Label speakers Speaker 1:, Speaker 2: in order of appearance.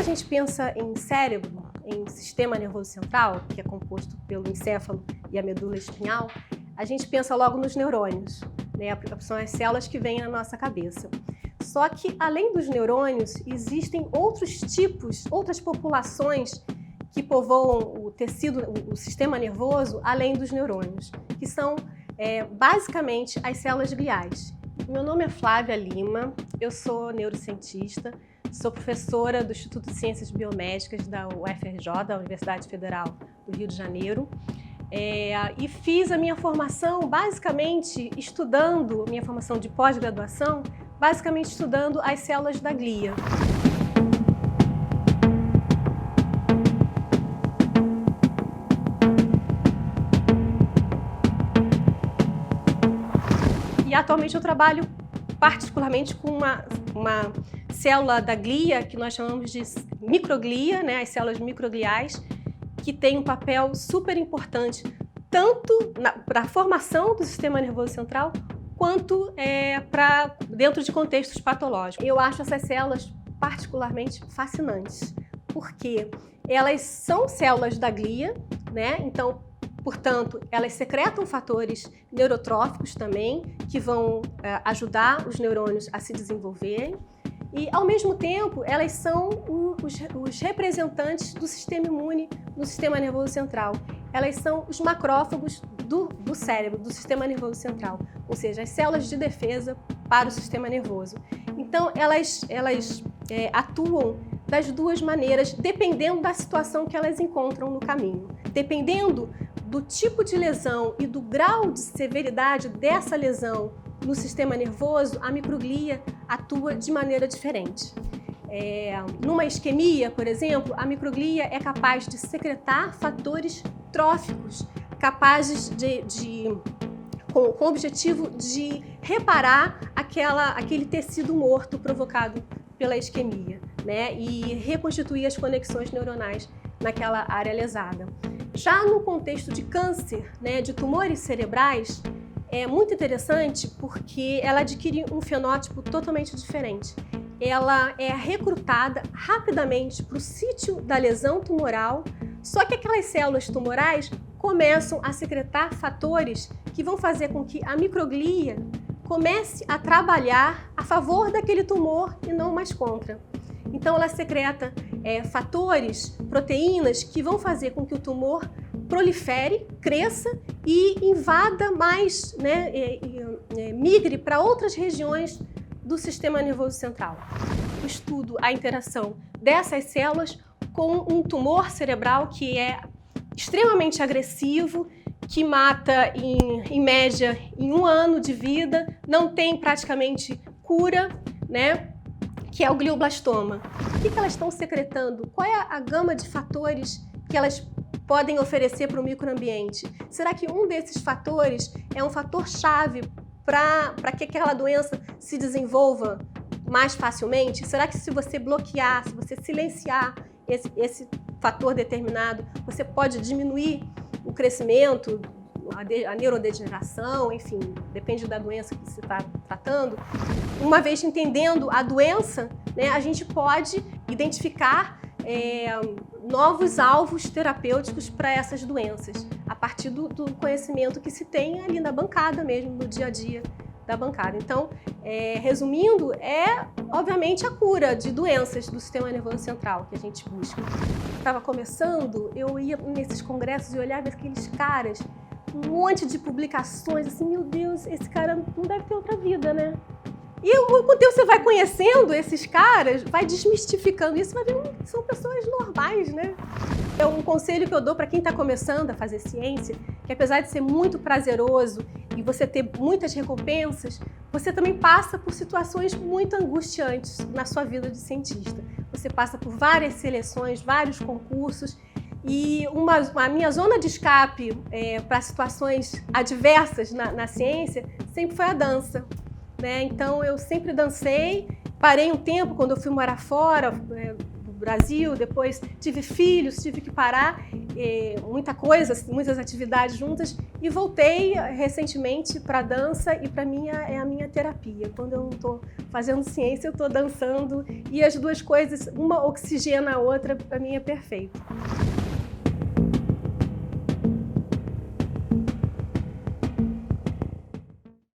Speaker 1: gente pensa em cérebro, em sistema nervoso central, que é composto pelo encéfalo e a medula espinhal, a gente pensa logo nos neurônios, né? São as células que vêm na nossa cabeça. Só que, além dos neurônios, existem outros tipos, outras populações que povoam o tecido, o sistema nervoso, além dos neurônios, que são basicamente as células gliais. Meu nome é Flávia Lima, eu sou neurocientista, sou professora do Instituto de Ciências Biomédicas da UFRJ, da Universidade Federal do Rio de Janeiro, e fiz a minha formação basicamente estudando, minha formação de pós-graduação, basicamente estudando as células da glia. E atualmente eu trabalho particularmente com uma célula da glia, que nós chamamos de microglia, né, as células microgliais, que tem um papel super importante, tanto para a formação do sistema nervoso central, quanto para dentro de contextos patológicos. Eu acho essas células particularmente fascinantes, porque elas são células da glia, né? Então, portanto, elas secretam fatores neurotróficos também, que vão ajudar os neurônios a se desenvolverem. E, ao mesmo tempo, elas são os representantes do sistema imune no sistema nervoso central. Elas são os macrófagos do cérebro, do sistema nervoso central, ou seja, as células de defesa para o sistema nervoso. Então, elas atuam das duas maneiras, dependendo da situação que elas encontram no caminho. Dependendo do tipo de lesão e do grau de severidade dessa lesão no sistema nervoso, a microglia atua de maneira diferente. Numa isquemia, por exemplo, a microglia é capaz de secretar fatores tróficos, capazes com o objetivo de reparar aquele tecido morto provocado pela isquemia, né? E reconstituir as conexões neuronais naquela área lesada. Já no contexto de câncer, né, de tumores cerebrais, é muito interessante porque ela adquire um fenótipo totalmente diferente. Ela é recrutada rapidamente para o sítio da lesão tumoral, só que aquelas células tumorais começam a secretar fatores que vão fazer com que a microglia comece a trabalhar a favor daquele tumor e não mais contra. Então ela secreta fatores, proteínas que vão fazer com que o tumor prolifere, cresça e invada mais, né, migre para outras regiões do sistema nervoso central. Eu estudo a interação dessas células com um tumor cerebral que é extremamente agressivo, que mata em média em 1 ano de vida, não tem praticamente cura, né? Que é o glioblastoma. O que elas estão secretando? Qual é a gama de fatores que elas podem oferecer para o microambiente? Será que um desses fatores é um fator-chave para que aquela doença se desenvolva mais facilmente? Será que se você bloquear, se você silenciar esse fator determinado, você pode diminuir o crescimento, a neurodegeneração, enfim, depende da doença que se está tratando? Uma vez entendendo a doença, né, a gente pode identificar novos alvos terapêuticos para essas doenças, a partir do conhecimento que se tem ali na bancada mesmo, no dia a dia da bancada. Então, resumindo, obviamente a cura de doenças do sistema nervoso central que a gente busca. Estava começando, eu ia nesses congressos e olhava aqueles caras, um monte de publicações, assim, meu Deus, esse cara não deve ter outra vida, né? E com o tempo você vai conhecendo esses caras, vai desmistificando isso, vai vendo que são pessoas normais, né? É um conselho que eu dou para quem está começando a fazer ciência, que apesar de ser muito prazeroso e você ter muitas recompensas, você também passa por situações muito angustiantes na sua vida de cientista. Você passa por várias seleções, vários concursos, e a minha zona de escape para situações adversas na ciência sempre foi a dança, né? Então eu sempre dancei, parei um tempo quando eu fui morar fora, Brasil, depois tive filhos, tive que parar, muita coisa, muitas atividades juntas, e voltei recentemente para a dança, e para mim é a minha terapia. Quando eu não estou fazendo ciência, eu estou dançando, e as duas coisas, uma oxigena a outra, para mim é perfeito.